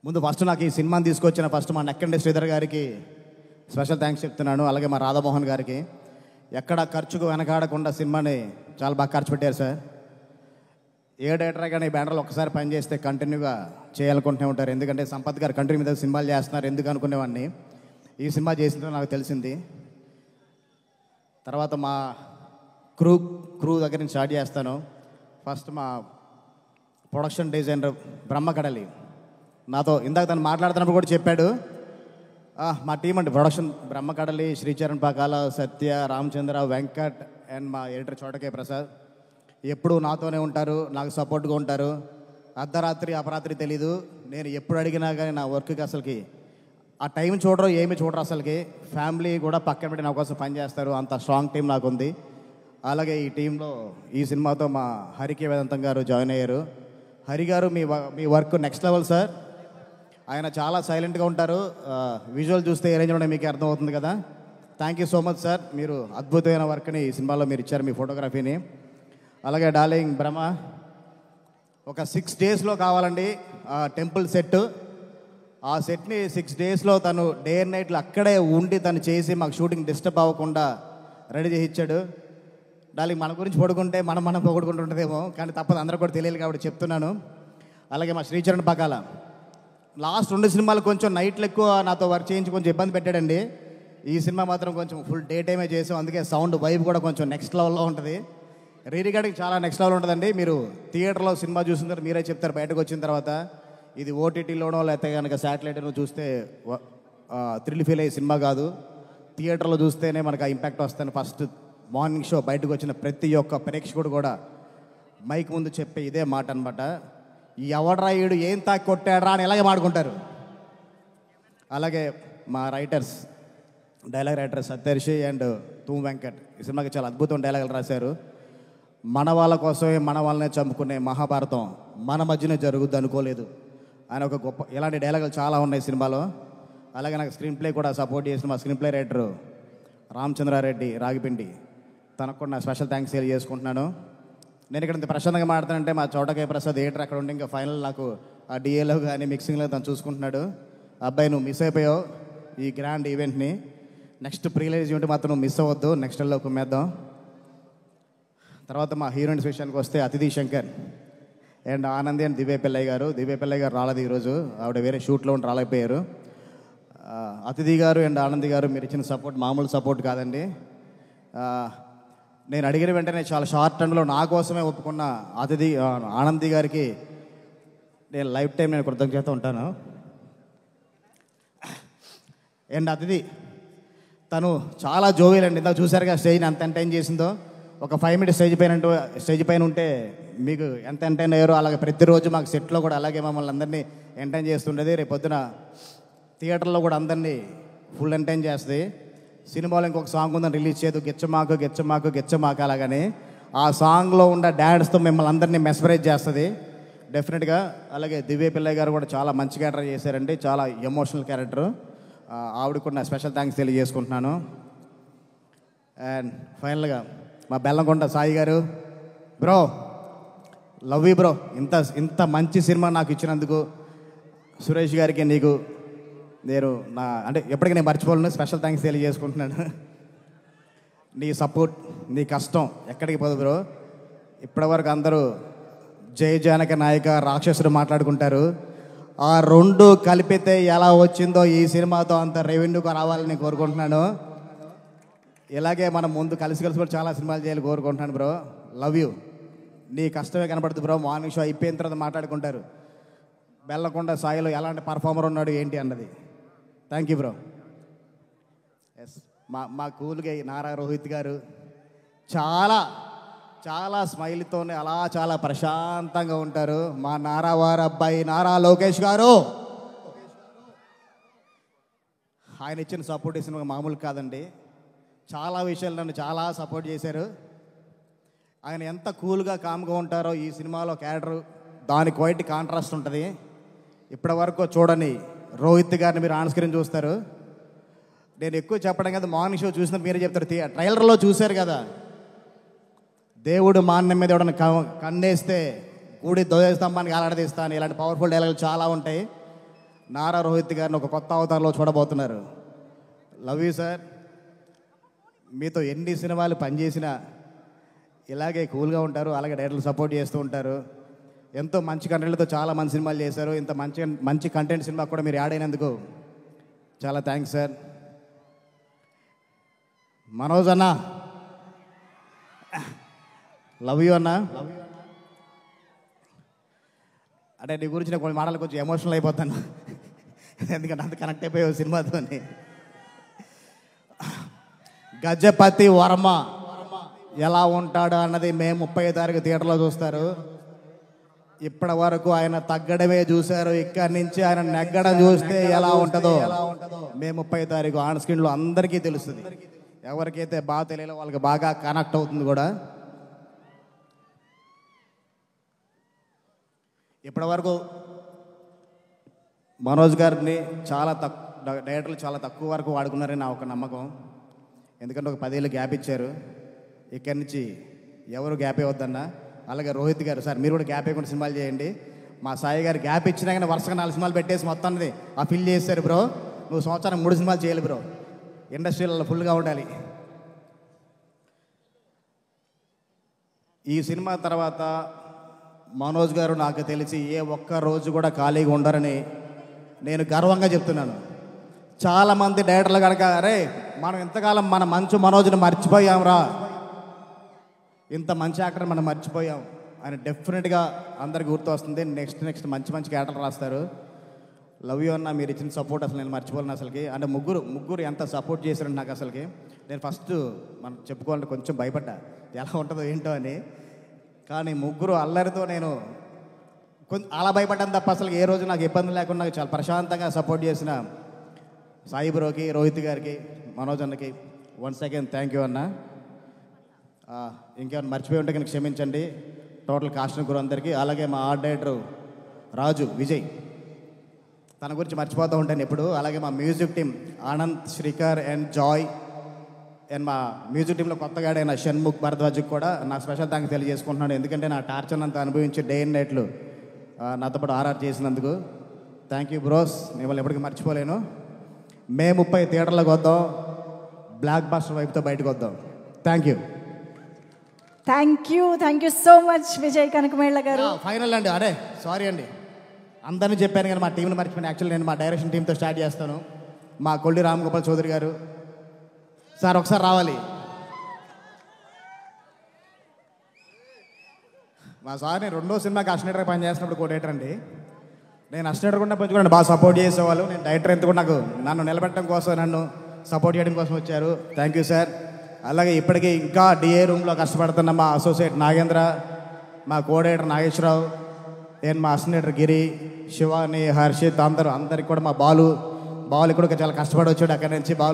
ముందు ఫస్ట్ నాకు ఈ సినిమాని తీసుకొచ్చిన ఫస్ట్ మా నెక్కండి శ్రీధర్ గారికి స్పెషల్ థ్యాంక్స్ చెప్తున్నాను. అలాగే మా రాధామోహన్ గారికి ఎక్కడ ఖర్చుకు వెనకాడకుండా సినిమాని చాలా బాగా ఖర్చు పెట్టారు సార్. ఏ డైరెక్టర్ కానీ ఈ బ్యానర్లో ఒక్కసారి పని చేస్తే కంటిన్యూగా చేయాలనుకుంటూనే ఉంటారు. ఎందుకంటే సంపత్ గారు కంటిన్యూ మీద సినిమాలు చేస్తున్నారు ఎందుకు అనుకునేవాడిని. ఈ సినిమా చేసిందో నాకు తెలిసింది. తర్వాత మా క్రూ దగ్గర నుంచి స్టార్ట్ చేస్తాను. ఫస్ట్ మా ప్రొడక్షన్ డిజైనర్ బ్రహ్మకడలి నాతో ఇందాక తను మాట్లాడుతున్నప్పుడు కూడా చెప్పాడు, మా టీం అండి production Brahmakadali, Sricharan Pakala, Satya, Ramachandra, Venkat and మా ఎడిటర్ చోటకే ప్రసాద్ ఎప్పుడు నాతోనే ఉంటారు, నాకు సపోర్ట్గా ఉంటారు. అర్ధరాత్రి అపరాత్రి తెలీదు, నేను ఎప్పుడు అడిగినా కానీ నా వర్క్కి అసలుకి ఆ టైం చూడరు, ఏమి చూడరు. అసలుకి ఫ్యామిలీ కూడా పక్కన పెట్టి నా కోసం పనిచేస్తారు. అంత స్ట్రాంగ్ టీం నాకు ఉంది. అలాగే ఈ టీంలో ఈ సినిమాతో మా హరికి వేదాంతం గారు జాయిన్ అయ్యారు. హరి గారు మీ వర్క్ నెక్స్ట్ లెవెల్ సార్. ఆయన చాలా సైలెంట్గా ఉంటారు. విజువల్ చూస్తే ఏ రేంజ్లో మీకు అర్థమవుతుంది కదా. Thank you so much sir, మీరు అద్భుతమైన వర్క్ని ఈ సినిమాలో మీరు ఇచ్చారు, మీ ఫోటోగ్రఫీని. అలాగే డార్లింగ్ బ్రహ్మ ఒక 6 daysలో కావాలండి టెంపుల్ సెట్. ఆ సెట్ని 6 daysలో తను డే అండ్ నైట్లు అక్కడే ఉండి తను చేసి మాకు షూటింగ్ డిస్టర్బ్ అవ్వకుండా రెడీ చేసి ఇచ్చాడు. డార్లింగ్ మన గురించి పొడుకుంటే మనం పొగుడుకుంటుంటుందేమో, కానీ తప్పదు, అందరూ కూడా తెలియదు కాబట్టి చెప్తున్నాను. అలాగే మా శ్రీచరణ్ పకాల లాస్ట్ 2 సినిమాలు కొంచెం నైట్లు ఎక్కువ నాతో వర్క్ చేయించి కొంచెం ఇబ్బంది పెట్టాడండి. ఈ సినిమా మాత్రం కొంచెం ఫుల్ డే టైమే చేసాం, అందుకే సౌండ్ వైబ్ కూడా కొంచెం నెక్స్ట్ లెవెల్లో ఉంటుంది. రికార్డింగ్ చాలా నెక్స్ట్ లెవెల్ ఉంటుందండి. మీరు థియేటర్లో సినిమా చూసిన మీరే చెప్తారు బయటకు వచ్చిన తర్వాత. ఇది ఓటీటీలోనో లేకపోతే కనుక శాటిలైట్లో చూస్తే థ్రిల్ ఫీల్ అయ్యే సినిమా కాదు. థియేటర్లో చూస్తేనే మనకు ఆ ఇంపాక్ట్ వస్తుంది. ఫస్ట్ మార్నింగ్ షో బయటకు వచ్చిన ప్రతి ఒక్క ప్రేక్షకుడు కూడా మైక్ ముందు చెప్పే ఇదే మాట అనమాట, ఎవడ్రా ఈడు ఏం తాకి కొట్టాడ్రా అని ఎలాగే మాడుకుంటారు. అలాగే మా writers, dialogue writer సత్యర్షి and తూమ్ Venkat ఈ సినిమాకి చాలా అద్భుతం డైలాగులు రాశారు. మన వాళ్ళ కోసమే మన వాళ్ళనే చంపుకునే మహాభారతం మన మధ్యనే జరుగుద్ది అనుకోలేదు ఆయన ఒక గొప్ప ఇలాంటి డైలాగులు చాలా ఉన్నాయి సినిమాలో. అలాగే నాకు స్క్రీన్ ప్లే కూడా సపోర్ట్ చేసిన మా స్క్రీన్ ప్లే రైటరు రామచంద్రారెడ్డి రాగిపిండి, తనకు కూడా నా స్పెషల్ థ్యాంక్స్ తెలియజేసుకుంటున్నాను. నేను ఇక్కడ ఇంత ప్రశాంతంగా మాట్లాడుతానంటే మా చోటకే ప్రసాద్ థియేటర్ అక్కడ ఉండి ఇంకా ఫైనల్ నాకు ఆ డిఏలో కానీ మిక్సింగ్లో తను చూసుకుంటున్నాడు. అబ్బాయి నువ్వు మిస్ అయిపోయావు ఈ గ్రాండ్ ఈవెంట్ని, నెక్స్ట్ ప్రీలైజ్ ఈవెంట్ మాత్రం నువ్వు మిస్ అవ్వద్దు, నెక్స్ట్ లో కుమ్మేద్దాం. తర్వాత మా హీరోయిన్స్ విషయానికి వస్తే అతిథి శంకర్ అండ్ ఆనంది అండ్ దివ్య పిల్లయ్య గారు రాలేదు ఈరోజు, ఆవిడ వేరే షూట్లో ఉండి రాలేకపోయారు. అతిథి గారు అండ్ ఆనంది గారు మీరు ఇచ్చిన సపోర్ట్ మామూలు సపోర్ట్ కాదండి. నేను అడిగిన వెంటనే చాలా షార్ట్ టైంలో నా కోసమే ఒప్పుకున్న ఆనంది గారికి నేను లైఫ్ టైం నేను కృతజ్ఞత ఉంటాను. అండ్ అతిథి తను చాలా జోవియల్ అండి. ఇందాక చూసారుగా స్టేజ్ని ఎంత ఎంటైన్ చేసిందో. ఒక 5 minutes స్టేజ్ పైన ఉంటే మీకు ఎంత ఎంటైన్ అయ్యారో అలాగే ప్రతిరోజు మాకు సెట్లో కూడా అలాగే మమ్మల్ని అందరినీ ఎంటైన్ చేస్తుండేది. రేపు పొద్దున థియేటర్లో కూడా అందరినీ ఫుల్ ఎంటైన్ చేస్తుంది. సినిమాలో ఇంకొక సాంగ్ ఉందని రిలీజ్ చేయదు, గెచ్చమాకు అలాగని ఆ సాంగ్లో ఉన్న డాన్స్తో మిమ్మల్ని అందరినీ మెస్మరైజ్ చేస్తుంది డెఫినెట్గా. అలాగే దివ్య పిల్లయ్య గారు కూడా చాలా మంచి క్యారెక్టర్ చేశారండి, చాలా ఎమోషనల్ క్యారెక్టరు. ఆవిడ కూడా నా స్పెషల్ థ్యాంక్స్ తెలియజేసుకుంటున్నాను. అండ్ ఫైనల్గా మా బెల్లంకొండ సాయి గారు, బ్రో లవ్ యూ బ్రో, ఇంత మంచి సినిమా నాకు ఇచ్చినందుకు సురేష్ గారికి నీకు నేను అంటే ఎప్పటికీ నేను మర్చిపోలేను, స్పెషల్ థ్యాంక్స్ తెలియజేసుకుంటున్నాను. నీ సపోర్ట్, నీ కష్టం ఎక్కడికి పోదు బ్రో. ఇప్పటివరకు అందరూ జయ జానక నాయక రాక్షసుడు మాట్లాడుకుంటారు, ఆ 2 కలిపితే ఎలా వచ్చిందో ఈ సినిమాతో అంత రెవెన్యూగా రావాలని కోరుకుంటున్నాను. ఇలాగే మనం ముందు కలిసి కూడా చాలా సినిమాలు చేయాలి కోరుకుంటున్నాను బ్రో. Love you. నీ కష్టమే కనపడుతుంది బ్రో. మార్నింగ్ షో అయిపోయిన తర్వాత మాట్లాడుకుంటారు బెల్లకొండ సాయిలో ఎలాంటి పర్ఫార్మర్ ఉన్నాడు ఏంటి అన్నది. Thank you bro. ఎస్ మా కూల్గా నారా రోహిత్ గారు చాలా స్మైల్తోనే అలా చాలా ప్రశాంతంగా ఉంటారు. మా నారా వారి అబ్బాయి నారా లోకేష్ గారు, ఆయన ఇచ్చిన సపోర్ట్ ఇచ్చిన మామూలు కాదండి. చాలా విషయాలు నన్ను చాలా సపోర్ట్ చేశారు. ఆయన ఎంత కూల్గా కామ్గా ఉంటారో ఈ సినిమాలో క్యారెక్టర్ దానికి క్వైట్ కాంట్రాస్ట్ ఉంటుంది. ఇప్పటి వరకు చూడని రోహిత్ గారిని మీరు ఆన్ స్క్రీన్ చూస్తారు. నేను ఎక్కువ చెప్పడం కదా, మార్నింగ్ షో చూసినప్పుడు మీరే చెప్తారు. ట్రైలర్లో చూశారు కదా, దేవుడు మాన్యం మీద ఎవడన్నా కన్నేస్తే గుడి ధ్వజస్తంభానికి ఆలాడదీస్తాను, ఇలాంటి పవర్ఫుల్ డైలాగులు చాలా ఉంటాయి. నారా రోహిత్ గారిని ఒక కొత్త అవతారంలో చూడబోతున్నారు. Love you sir. మీతో ఎన్ని సినిమాలు పనిచేసినా ఇలాగే కూల్గా ఉంటారు, అలాగే డైరెక్టర్లు సపోర్ట్ చేస్తూ ఉంటారు. ఎంతో మంచి కంటెంట్లతో చాలా మంచి సినిమాలు చేశారు. ఇంత మంచి మంచి కంటెంట్ సినిమా కూడా మీరు యాడ్ అయినందుకు చాలా థ్యాంక్స్ సార్. మనోజ్ అన్న, లవ్ యూ అన్న. అంటే నీ గురించి నేను కొన్ని మాటలు కొంచెం ఎమోషనల్ అయిపోతాను, ఎందుకంటే అంత కనెక్ట్ అయిపోయావు సినిమాతో. గజపతి వర్మ ఎలా ఉంటాడు అన్నది మే 30 తారీఖు థియేటర్లో చూస్తారు. ఇప్పటి వరకు ఆయన తగ్గడమే చూశారు, ఇక్కడి నుంచి ఆయన నెగ్గడం చూస్తే ఎలా ఉంటుందో మే 30 తారీఖు ఆన్ స్క్రీన్లో అందరికీ తెలుస్తుంది. ఎవరికైతే బాగా తెలియలో వాళ్ళకి బాగా కనెక్ట్ అవుతుంది కూడా. ఇప్పటి వరకు మనోజ్ గారిని డైరెక్టర్లు చాలా తక్కువ వరకు వాడుకున్నారని నా ఒక నమ్మకం. ఎందుకంటే ఒక 10 ఏళ్ళు గ్యాప్ ఇచ్చారు. ఇక్కడి నుంచి ఎవరు గ్యాప్ ఇవ్వద్దన్నా. అలాగే రోహిత్ గారు, సార్ మీరు కూడా గ్యాప్ ఇవ్వకుండా సినిమాలు చేయండి. మా సాయి గారు గ్యాప్ ఇచ్చినా కానీ వరుసగా 4 సినిమాలు పెట్టేసి మొత్తాన్ని ఫిల్ చేశారు. బ్రో నువ్వు సంవత్సరానికి 3 సినిమాలు చేయాలి బ్రో, ఇండస్ట్రీలో ఫుల్గా ఉండాలి. ఈ సినిమా తర్వాత మనోజ్ గారు నాకు తెలిసి ఏ ఒక్క రోజు కూడా ఖాళీగా ఉండరని నేను గర్వంగా చెప్తున్నాను. చాలామంది డైరెక్టర్లు కనుక అరే మనం ఇంతకాలం మన మంచు మనోజ్ని మర్చిపోయాంరా, ఇంత మంచి యాక్టర్ మనం మర్చిపోయాం అని డెఫినెట్గా అందరికి గుర్తు వస్తుంది. నెక్స్ట్ మంచి మంచి క్యారెక్టర్ రాస్తారు. లవ్ యూ అన్న, మీరు ఇచ్చిన సపోర్ట్ అసలు నేను మర్చిపోలేను అసలుకి. అంటే ముగ్గురు ఎంత సపోర్ట్ చేశారంటే నాకు అసలుకి నేను ఫస్ట్ మనం చెప్పుకోవాలంటే కొంచెం భయపడ్డా ఎలా ఉంటుందో ఏంటో అని. కానీ ముగ్గురు అల్లరితో నేను కొంచెం అలా భయపడ్డాను తప్ప అసలు ఏ రోజు నాకు ఇబ్బంది లేకుండా నాకు చాలా ప్రశాంతంగా సపోర్ట్ చేసిన సాయి బ్రోకి, రోహిత్ గారికి, మనోజ్ అన్నకి వన్స్ అగైన్ థ్యాంక్ యూ అన్న. ఇంకేమైనా మర్చిపోయి ఉంటే కనుక క్షమించండి టోటల్ కాస్ట్ అండ్ క్రూ అందరికీ. అలాగే మా ఆర్ట్ డైరెక్టర్ రాజు విజయ్, తన గురించి మర్చిపోతూ ఉంటాను ఎప్పుడు. అలాగే మా music team Anand, Srikar and Joy, and మా మ్యూజిక్ టీంలో కొత్తగా అయిన షణ్ముఖ్ భరద్వాజ్కి కూడా నా స్పెషల్ థ్యాంక్స్ తెలియజేసుకుంటున్నాను. ఎందుకంటే నా టార్చర్ అంతా అనుభవించి డే అండ్ నైట్లు నాతో పాటు ఆర్ఆర్ చేసినందుకు థ్యాంక్ యూ బ్రోస్. మిమ్మల్ని ఎప్పటికీ మర్చిపోలేను. మే 30 థియేటర్లోకి వద్దాం, బ్లాక్ బాస్టర్ వైపుతో బయటకు వద్దాం. Thank you so much Vijay Kanakamella garu. Final అండి, అరే సారీ అండి అందరినీ చెప్పాను కానీ మా టీంని మర్చిపోయాను. యాక్చువల్లీ నేను మా డైరెక్షన్ టీంతో స్టార్ట్ చేస్తాను. మా కొల్లి రామగోపాల్ చౌదరి గారు సార్ ఒకసారి రావాలి. మా సార్ నేను 2వ సినిమాకి అసిస్టెంట్గా పనిచేస్తున్నప్పుడు కోడేటర్ అండి. నేను అసిస్టెంట్ కూడా పెంచుకున్నాను, బాగా సపోర్ట్ చేసేవాళ్ళు. నేను డైరెక్టర్ ఎంత కూడా నన్ను నిలబెట్టడం కోసం, నన్ను సపోర్ట్ చేయడం కోసం వచ్చారు. Thank you sir. అలాగే ఇప్పటికీ ఇంకా డిఏ రూమ్లో కష్టపడుతున్న మా అసోసియేట్ నాగేంద్ర, మా కోడేటర్ నాగేశ్వరరావు, నేను మా అసిస్టెంట్ గిరి, శివాని, హర్షిత్ అందరికి కూడా మా బాలు కూడా చాలా కష్టపడి వచ్చాడు అక్కడి నుంచి. బాలు